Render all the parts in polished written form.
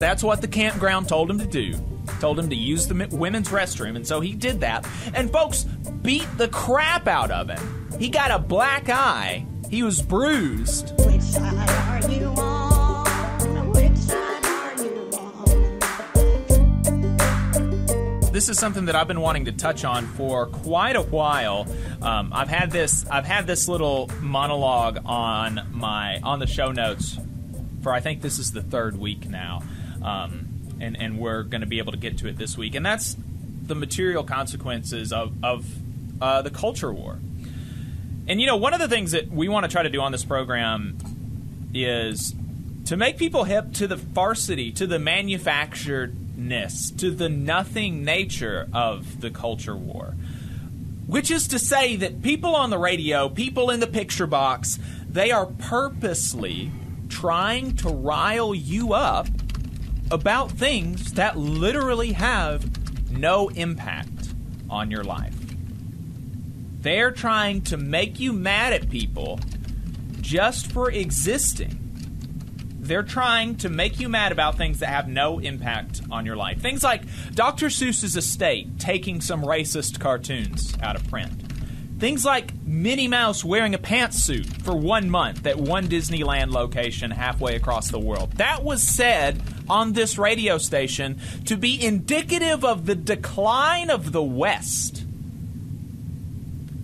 That's what the campground told him to do. Told him to use the women's restroom, and so he did that. And folks beat the crap out of him. He got a black eye. He was bruised. Which side are you on? Which side are you on? This is something that I've been wanting to touch on for quite a while. I've had this little monologue on the show notes for, I think this is the third week now. And we're going to be able to get to it this week. And that's the material consequences of the culture war. And, one of the things that we want to try to do on this program is to make people hip to the farcity, to the manufacturedness, to the nothing nature of the culture war. Which is to say that people on the radio, people in the picture box, they are purposely trying to rile you up about things that literally have no impact on your life. They're trying to make you mad at people just for existing. They're trying to make you mad about things that have no impact on your life. Things like Dr. Seuss's estate taking some racist cartoons out of print. Things like Minnie Mouse wearing a pantsuit for 1 month at one Disneyland location halfway across the world. That was said on this radio station to be indicative of the decline of the West.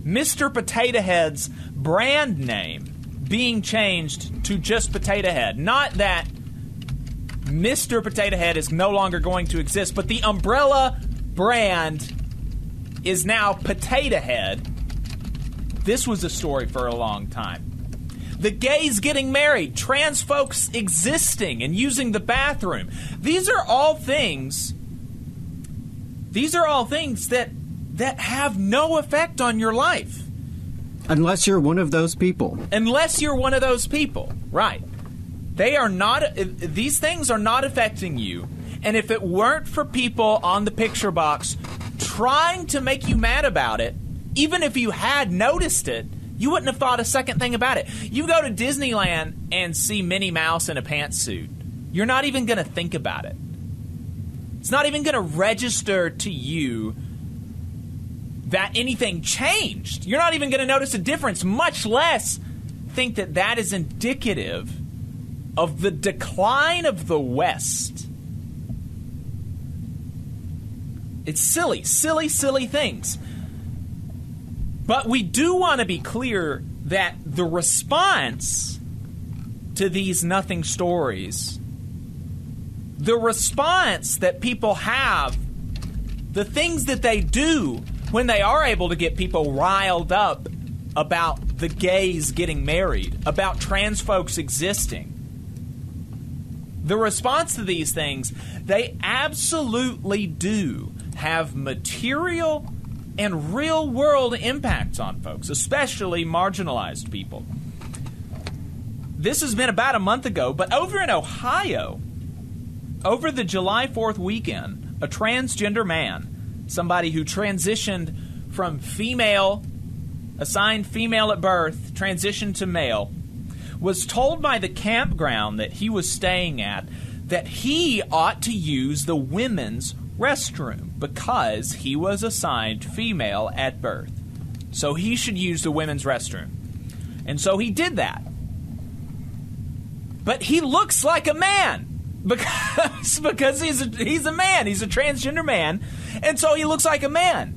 Mr. Potato Head's brand name being changed to just Potato Head. Not that Mr. Potato Head is no longer going to exist, but the umbrella brand is now Potato Head. This was a story for a long time. The gays getting married, trans folks existing and using the bathroom. These are all things that have no effect on your life. Unless you're one of those people. Unless you're one of those people, right. These things are not affecting you. And if it weren't for people on the picture box trying to make you mad about it, even if you had noticed it, you wouldn't have thought a second thing about it. You go to Disneyland and see Minnie Mouse in a pantsuit. You're not even going to think about it. It's not even going to register to you that anything changed. You're not even going to notice a difference, much less think that that is indicative of the decline of the West. It's silly things. But we do want to be clear that the response to these nothing stories, the response that people have, the things that they do when they are able to get people riled up about the gays getting married, about trans folks existing, the response to these things, they absolutely do have material and real-world impacts on folks, especially marginalized people. This has been about a month ago, but over in Ohio, over the July 4th weekend, a transgender man, somebody who transitioned from female, assigned female at birth, transitioned to male, was told by the campground that he was staying at that he ought to use the women's restroom because he was assigned female at birth. So he should use the women's restroom. And so he did that. But he looks like a man because he's a man. He's a transgender man. And so he looks like a man.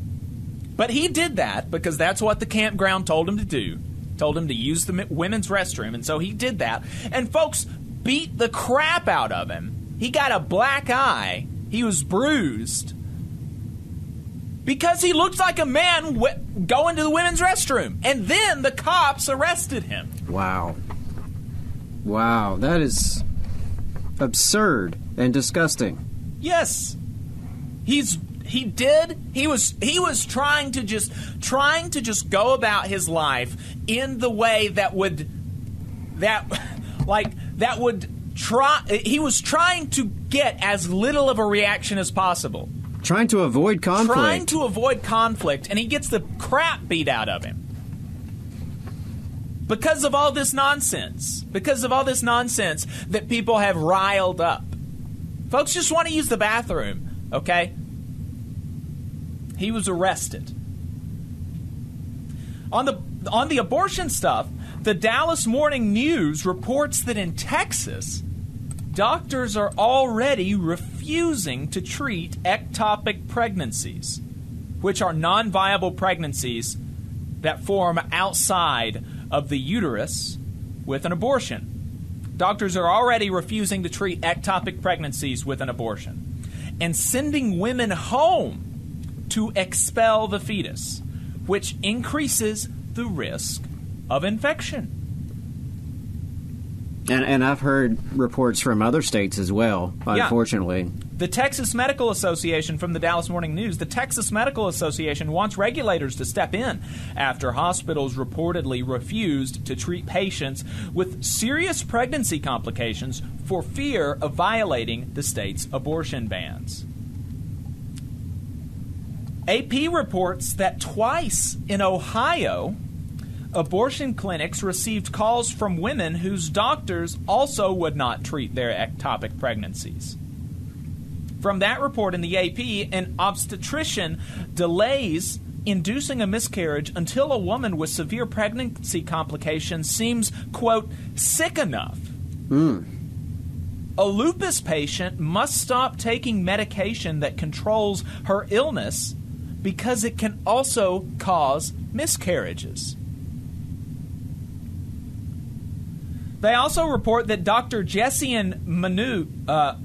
But he did that because that's what the campground told him to do. Told him to use the women's restroom. And so he did that. And folks beat the crap out of him. He got a black eye. He was bruised because he looked like a man going to the women's restroom. And then the cops arrested him. Wow. That is absurd and disgusting. Yes. He was trying to just go about his life in the way he was trying to get as little of a reaction as possible. Trying to avoid conflict. And he gets the crap beat out of him. Because of all this nonsense. Because of all this nonsense that people have riled up. Folks just want to use the bathroom, okay? He was arrested. On the abortion stuff, the Dallas Morning News reports that in Texas, doctors are already refusing to treat ectopic pregnancies, which are non-viable pregnancies that form outside of the uterus with an abortion. Doctors are already refusing to treat ectopic pregnancies with an abortion and sending women home to expel the fetus, which increases the risk of infection. And I've heard reports from other states as well, unfortunately. Yeah. The Texas Medical Association, from the Dallas Morning News, the Texas Medical Association wants regulators to step in after hospitals reportedly refused to treat patients with serious pregnancy complications for fear of violating the state's abortion bans. AP reports that twice in Ohio, abortion clinics received calls from women whose doctors also would not treat their ectopic pregnancies. From that report in the AP, an obstetrician delays inducing a miscarriage until a woman with severe pregnancy complications seems, quote, sick enough. A lupus patient must stop taking medication that controls her illness because it can also cause miscarriages. They also report that Dr. Jessian Munoz,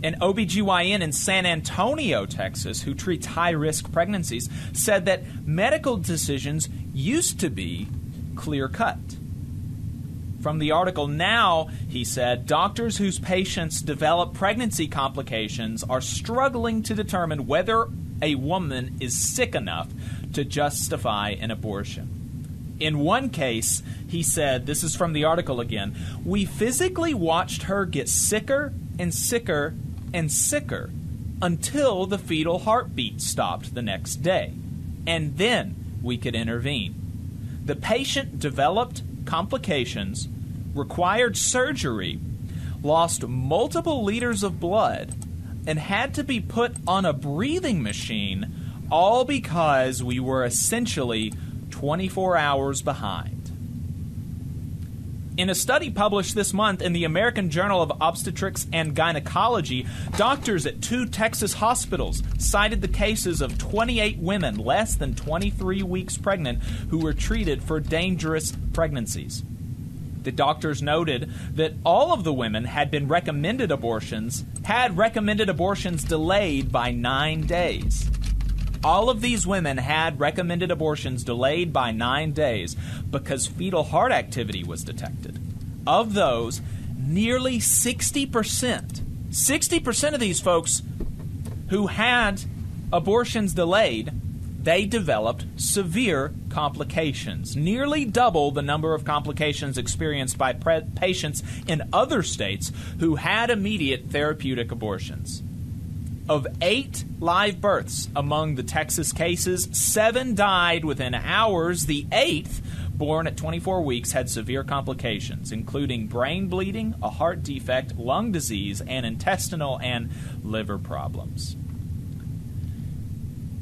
an OBGYN in San Antonio, Texas, who treats high-risk pregnancies, said that medical decisions used to be clear-cut. From the article, now, he said, doctors whose patients develop pregnancy complications are struggling to determine whether a woman is sick enough to justify an abortion. In one case, he said, this is from the article again, we physically watched her get sicker and sicker and sicker until the fetal heartbeat stopped the next day, and then we could intervene. The patient developed complications, required surgery, lost multiple liters of blood, and had to be put on a breathing machine, all because we were essentially 24 hours behind. In a study published this month in the American Journal of Obstetrics and Gynecology, doctors at 2 Texas hospitals cited the cases of 28 women less than 23 weeks pregnant who were treated for dangerous pregnancies. The doctors noted that all of the women had recommended abortions delayed by 9 days. All of these women had recommended abortions delayed by 9 days because fetal heart activity was detected. Of those, nearly 60% of these folks who had abortions delayed, they developed severe complications, nearly double the number of complications experienced by patients in other states who had immediate therapeutic abortions. Of 8 live births among the Texas cases, 7 died within hours. The 8th, born at 24 weeks, had severe complications, including brain bleeding, a heart defect, lung disease, and intestinal and liver problems.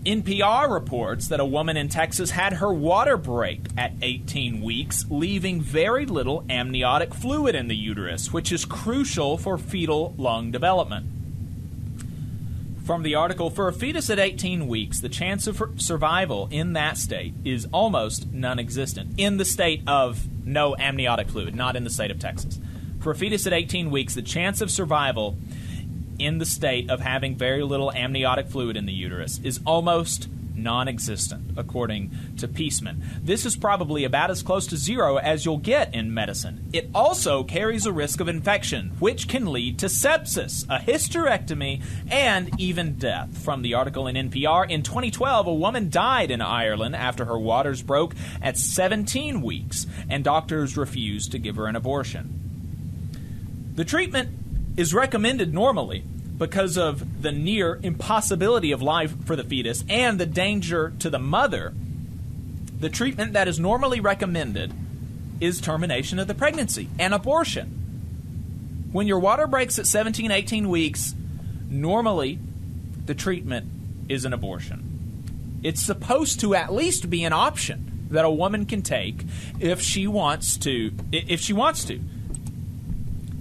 NPR reports that a woman in Texas had her water break at 18 weeks, leaving very little amniotic fluid in the uterus, which is crucial for fetal lung development. From the article, for a fetus at 18 weeks, the chance of survival in that state is almost non-existent. In the state of no amniotic fluid, not in the state of Texas. For a fetus at 18 weeks, the chance of survival in the state of having very little amniotic fluid in the uterus is almost non-existent, according to Peaceman. This is probably about as close to zero as you'll get in medicine. It also carries a risk of infection, which can lead to sepsis, a hysterectomy, and even death. From the article in NPR, in 2012, a woman died in Ireland after her waters broke at 17 weeks, and doctors refused to give her an abortion. The treatment is recommended normally because of the near impossibility of life for the fetus and the danger to the mother. The treatment that is normally recommended is termination of the pregnancy and abortion. When your water breaks at 17, 18 weeks, normally the treatment is an abortion. It's supposed to at least be an option that a woman can take if she wants to.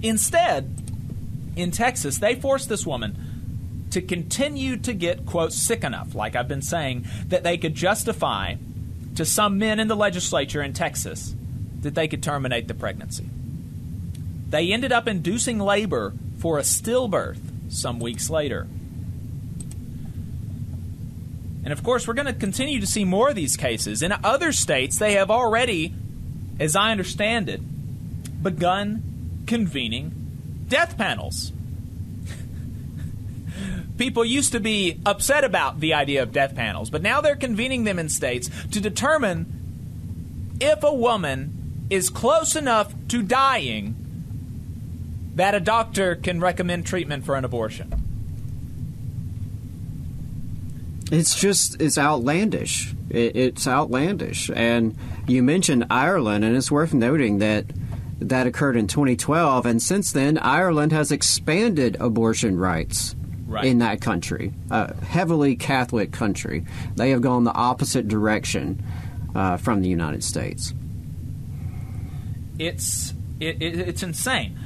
Instead, in Texas, they forced this woman to continue to get, quote, sick enough, like I've been saying, that they could justify to some men in the legislature in Texas that they could terminate the pregnancy. They ended up inducing labor for a stillbirth some weeks later. And of course, we're going to continue to see more of these cases. In other states, they have already, as I understand it, begun convening death panels. People used to be upset about the idea of death panels, but now they're convening them in states to determine if a woman is close enough to dying that a doctor can recommend treatment for an abortion. It's outlandish. It's outlandish. And you mentioned Ireland, and it's worth noting that occurred in 2012, and since then, Ireland has expanded abortion rights in that country, a heavily Catholic country. They have gone the opposite direction from the United States. It's insane.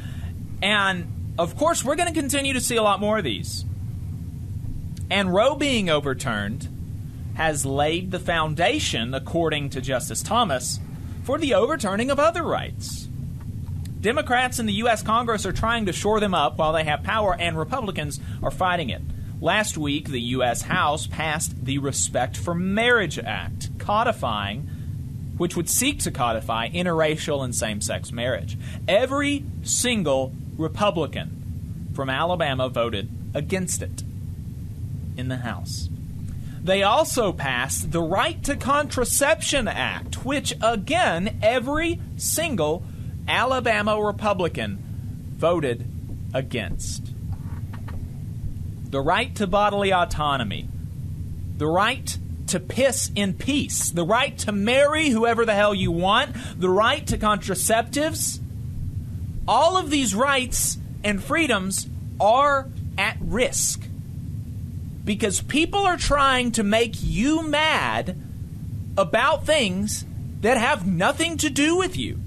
And, of course, we're going to continue to see a lot more of these. And Roe being overturned has laid the foundation, according to Justice Thomas, for the overturning of other rights. Democrats in the U.S. Congress are trying to shore them up while they have power, and Republicans are fighting it. Last week, the U.S. House passed the Respect for Marriage Act, which would seek to codify interracial and same-sex marriage. Every single Republican from Alabama voted against it in the House. They also passed the Right to Contraception Act, which, again, every single Alabama Republican voted against. The right to bodily autonomy, the right to piss in peace, the right to marry whoever the hell you want, the right to contraceptives. All of these rights and freedoms are at risk because people are trying to make you mad about things that have nothing to do with you.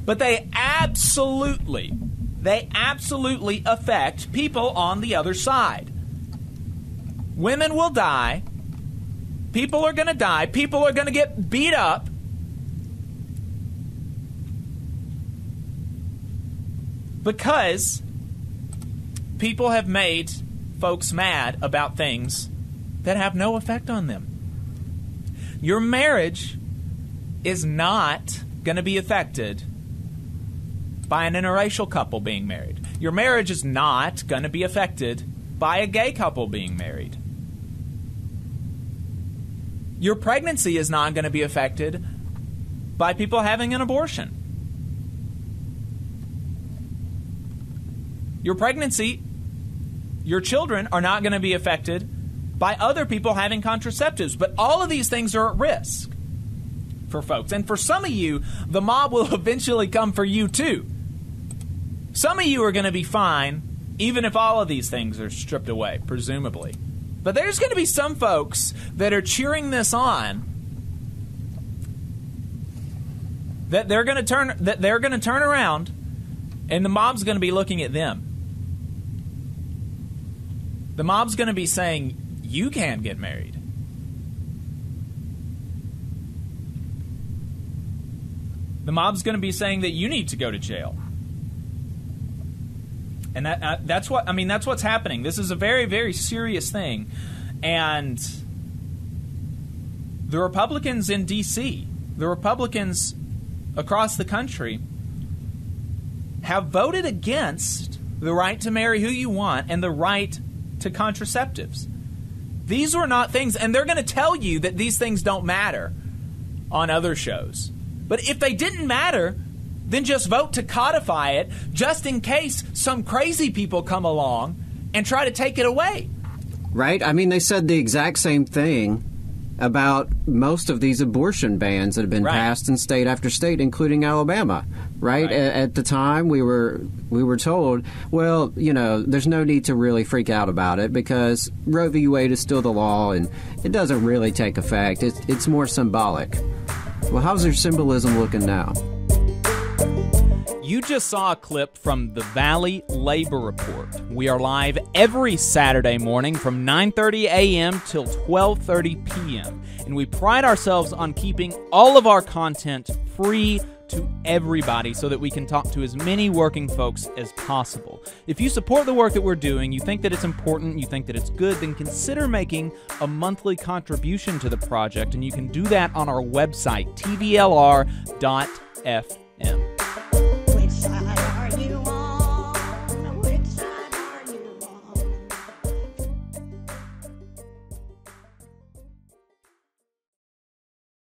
But they absolutely affect people on the other side. Women will die. People are going to die. People are going to get beat up. Because people have made folks mad about things that have no effect on them. Your marriage is not going to be affected by an interracial couple being married. Your marriage is not going to be affected by a gay couple being married. Your pregnancy is not going to be affected by people having an abortion. Your pregnancy, your children are not going to be affected by other people having contraceptives. But all of these things are at risk for folks. And for some of you, the mob will eventually come for you too. Some of you are going to be fine, even if all of these things are stripped away, presumably. But there's going to be some folks that are cheering this on, that they're going to turn around, and the mob's going to be looking at them. The mob's going to be saying, "You can't get married." The mob's going to be saying that you need to go to jail. And that's what's happening. This is a very, very serious thing. And the Republicans in D.C., the Republicans across the country have voted against the right to marry who you want and the right to contraceptives. These were not things, and they're going to tell you that these things don't matter on other shows. But if they didn't matter, then just vote to codify it just in case some crazy people come along and try to take it away. Right? I mean, they said the exact same thing about most of these abortion bans that have been passed in state after state, including Alabama. right? At the time, we were told, well, there's no need to really freak out about it because Roe v. Wade is still the law and it doesn't really take effect. It's more symbolic. Well, how's their symbolism looking now? You just saw a clip from the Valley Labor Report. We are live every Saturday morning from 9:30 a.m. till 12:30 p.m. And we pride ourselves on keeping all of our content free to everybody so that we can talk to as many working folks as possible. If you support the work that we're doing, you think that it's important, you think that it's good, then consider making a monthly contribution to the project, and you can do that on our website, tvlr.fm.